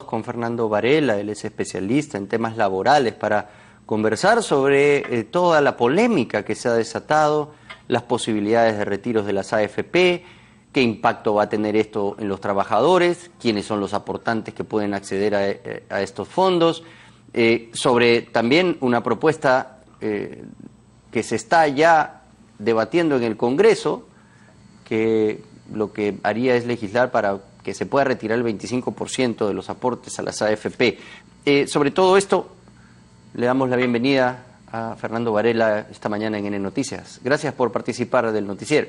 con Fernando Varela, él es especialista en temas laborales, para conversar sobre toda la polémica que se ha desatado, las posibilidades de retiros de las AFP, qué impacto va a tener esto en los trabajadores, quiénes son los aportantes que pueden acceder a estos fondos, sobre también una propuesta que se está ya debatiendo en el Congreso, que lo que haría es legislar para que se pueda retirar el 25% de los aportes a las AFP. Sobre todo esto, le damos la bienvenida a Fernando Varela esta mañana en N Noticias. Gracias por participar del noticiero.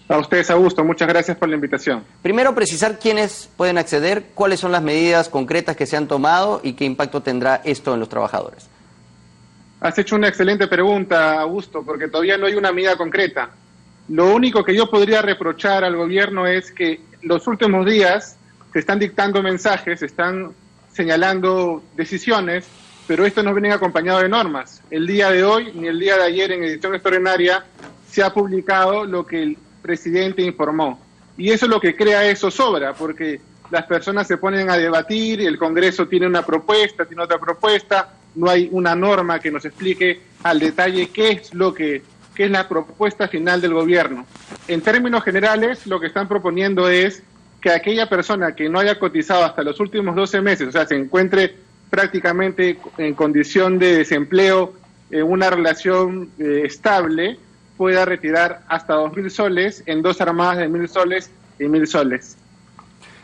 A ustedes, Augusto, muchas gracias por la invitación. Primero, precisar quiénes pueden acceder, cuáles son las medidas concretas que se han tomado y qué impacto tendrá esto en los trabajadores. Has hecho una excelente pregunta, Augusto, porque todavía no hay una medida concreta. Lo único que yo podría reprochar al gobierno es que los últimos días se están dictando mensajes, se están señalando decisiones, pero esto no viene acompañado de normas. El día de hoy ni el día de ayer en edición extraordinaria se ha publicado lo que el presidente informó. Y eso es lo que crea zozobra, porque las personas se ponen a debatir, el Congreso tiene una propuesta, tiene otra propuesta, no hay una norma que nos explique al detalle qué es la propuesta final del gobierno. En términos generales, lo que están proponiendo es que aquella persona que no haya cotizado hasta los últimos 12 meses, o sea, se encuentre prácticamente en condición de desempleo, en una relación estable, pueda retirar hasta 2.000 soles en 2 armadas de 1.000 soles y 1.000 soles.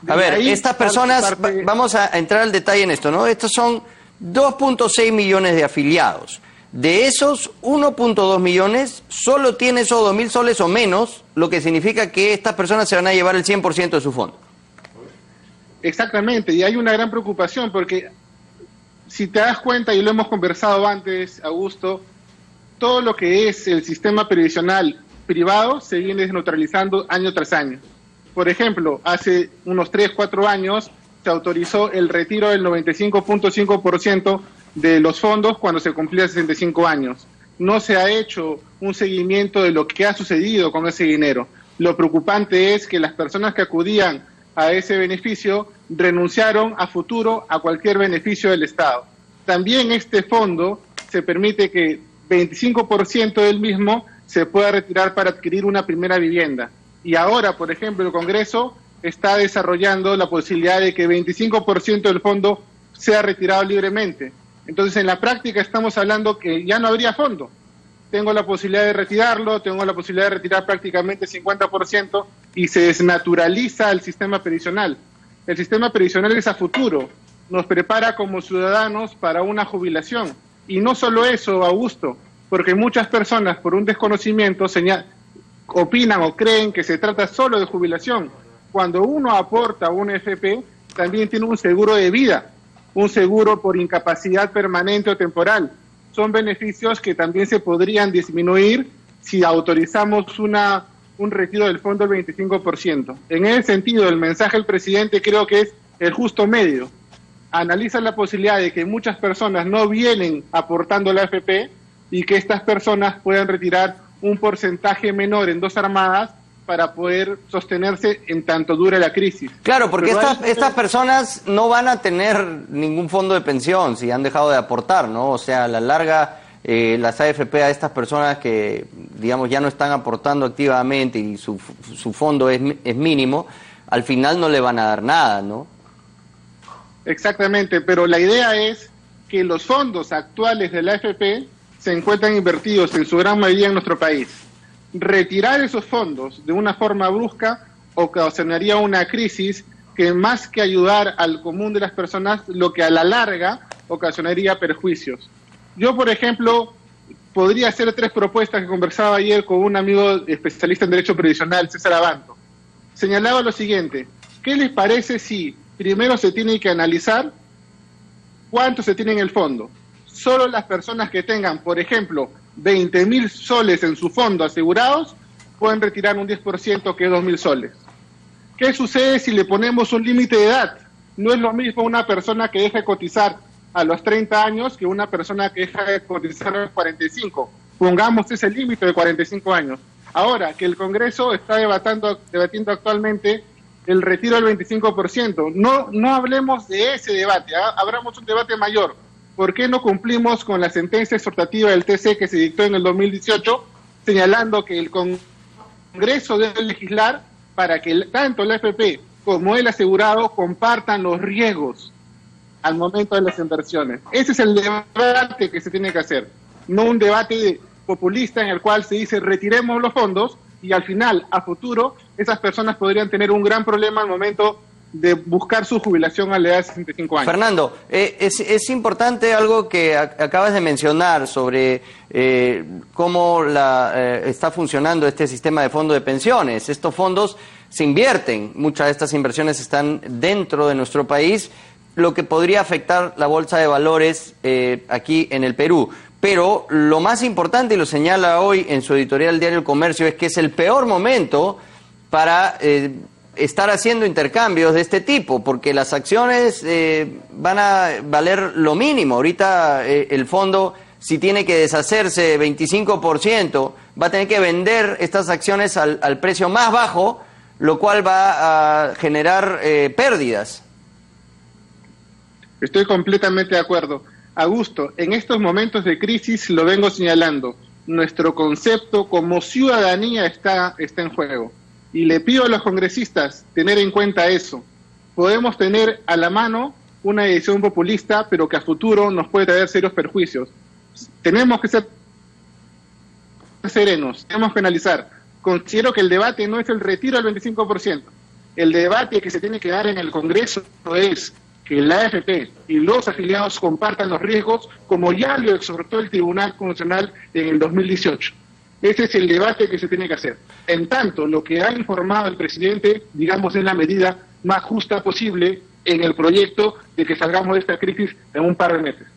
A ver, estas personas, vamos a entrar al detalle en esto, ¿no? Estos son 2.6 millones de afiliados. De esos 1.2 millones, solo tiene esos 2.000 soles o menos, lo que significa que estas personas se van a llevar el 100% de su fondo. Exactamente, y hay una gran preocupación porque si te das cuenta, y lo hemos conversado antes, Augusto, todo lo que es el sistema previsional privado se viene desneutralizando año tras año. Por ejemplo, hace unos 3, 4 años se autorizó el retiro del 95.5% de los fondos cuando se cumplía 65 años. No se ha hecho un seguimiento de lo que ha sucedido con ese dinero. Lo preocupante es que las personas que acudían a ese beneficio renunciaron a futuro a cualquier beneficio del Estado. También este fondo se permite que 25% del mismo se pueda retirar para adquirir una primera vivienda. Y ahora, por ejemplo, el Congreso está desarrollando la posibilidad de que 25% del fondo sea retirado libremente. Entonces, en la práctica estamos hablando que ya no habría fondo. Tengo la posibilidad de retirarlo, tengo la posibilidad de retirar prácticamente 50% y se desnaturaliza el sistema previsional. El sistema previsional es a futuro, nos prepara como ciudadanos para una jubilación. Y no solo eso, Augusto, porque muchas personas por un desconocimiento opinan o creen que se trata solo de jubilación. Cuando uno aporta a un FP, también tiene un seguro de vida, un seguro por incapacidad permanente o temporal. Son beneficios que también se podrían disminuir si autorizamos un retiro del fondo del 25%. En ese sentido, el mensaje del presidente creo que es el justo medio. Analiza la posibilidad de que muchas personas no vienen aportando la AFP y que estas personas puedan retirar un porcentaje menor en 2 armadas para poder sostenerse en tanto dure la crisis. Claro, porque estas personas no van a tener ningún fondo de pensión si han dejado de aportar, ¿no? O sea, a la larga, las AFP a estas personas que, digamos, ya no están aportando activamente y su fondo es mínimo, al final no le van a dar nada, ¿no? Exactamente, pero la idea es que los fondos actuales de la AFP se encuentran invertidos en su gran mayoría en nuestro país. Retirar esos fondos de una forma brusca ocasionaría una crisis que más que ayudar al común de las personas, lo que a la larga ocasionaría perjuicios. Yo, por ejemplo, podría hacer 3 propuestas que conversaba ayer con un amigo especialista en Derecho Previsional, César Abanto. Señalaba lo siguiente: ¿qué les parece si primero se tiene que analizar cuánto se tiene en el fondo? Solo las personas que tengan, por ejemplo, 20.000 soles en su fondo asegurados, pueden retirar un 10%, que es 2.000 soles. ¿Qué sucede si le ponemos un límite de edad? No es lo mismo una persona que deja de cotizar a los 30 años que una persona que deja de cotizar a los 45. Pongamos ese límite de 45 años. Ahora, que el Congreso está debatiendo actualmente el retiro del 25%. No hablemos de ese debate, abramos un debate mayor. ¿Por qué no cumplimos con la sentencia exhortativa del TC que se dictó en el 2018, señalando que el Congreso debe legislar para que tanto la AFP como el asegurado compartan los riesgos al momento de las inversiones? Ese es el debate que se tiene que hacer, no un debate populista en el cual se dice retiremos los fondos y al final, a futuro, esas personas podrían tener un gran problema al momento de buscar su jubilación a la edad de 65 años. Fernando, es importante algo que acabas de mencionar sobre cómo está funcionando este sistema de fondos de pensiones. Estos fondos se invierten, muchas de estas inversiones están dentro de nuestro país, lo que podría afectar la bolsa de valores aquí en el Perú. Pero lo más importante, y lo señala hoy en su editorial el diario El Comercio, es que es el peor momento para estar haciendo intercambios de este tipo, porque las acciones van a valer lo mínimo. Ahorita el fondo, si tiene que deshacerse 25%, va a tener que vender estas acciones al precio más bajo, lo cual va a generar pérdidas. Estoy completamente de acuerdo. Augusto, en estos momentos de crisis lo vengo señalando, nuestro concepto como ciudadanía está en juego. Y le pido a los congresistas tener en cuenta eso. Podemos tener a la mano una decisión populista, pero que a futuro nos puede traer serios perjuicios. Tenemos que ser serenos, tenemos que analizar. Considero que el debate no es el retiro del 25%. El debate que se tiene que dar en el Congreso es que la AFP y los afiliados compartan los riesgos, como ya lo exhortó el Tribunal Constitucional en el 2018. Ese es el debate que se tiene que hacer. En tanto, lo que ha informado el presidente, digamos, es la medida más justa posible en el proyecto de que salgamos de esta crisis en un par de meses.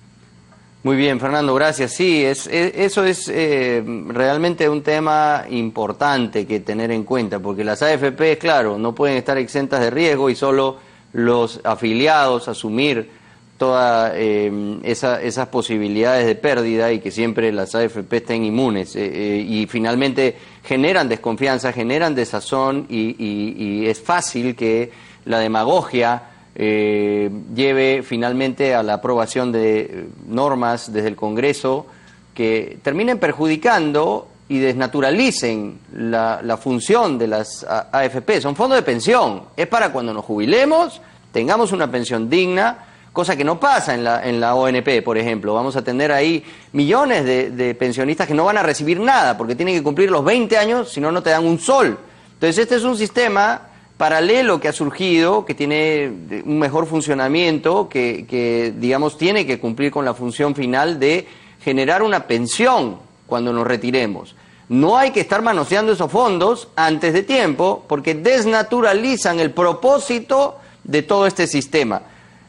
Muy bien, Fernando, gracias. Sí, eso es realmente un tema importante que tener en cuenta, porque las AFP, claro, no pueden estar exentas de riesgo y solo los afiliados asumir todas esas posibilidades de pérdida y que siempre las AFP estén inmunes y finalmente generan desconfianza, generan desazón y es fácil que la demagogia lleve finalmente a la aprobación de normas desde el Congreso que terminen perjudicando y desnaturalicen la función de las AFP. Son fondos de pensión, es para cuando nos jubilemos, tengamos una pensión digna, cosa que no pasa en la ONP, por ejemplo. Vamos a tener ahí millones de pensionistas que no van a recibir nada, porque tienen que cumplir los 20 años, si no, no te dan un sol. Entonces este es un sistema paralelo que ha surgido, que tiene un mejor funcionamiento, que digamos, tiene que cumplir con la función final de generar una pensión cuando nos retiremos. No hay que estar manoseando esos fondos antes de tiempo porque desnaturalizan el propósito de todo este sistema.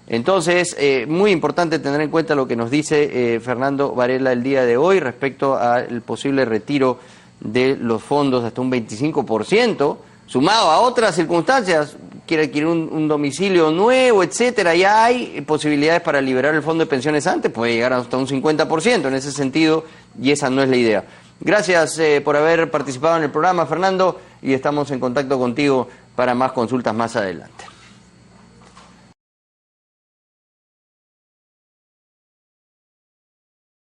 Entonces, muy importante tener en cuenta lo que nos dice Fernando Varela el día de hoy respecto al posible retiro de los fondos hasta un 25%, sumado a otras circunstancias, quiere adquirir un domicilio nuevo, etcétera, ya hay posibilidades para liberar el fondo de pensiones antes, puede llegar hasta un 50% en ese sentido, y esa no es la idea. Gracias por haber participado en el programa, Fernando, y estamos en contacto contigo para más consultas más adelante.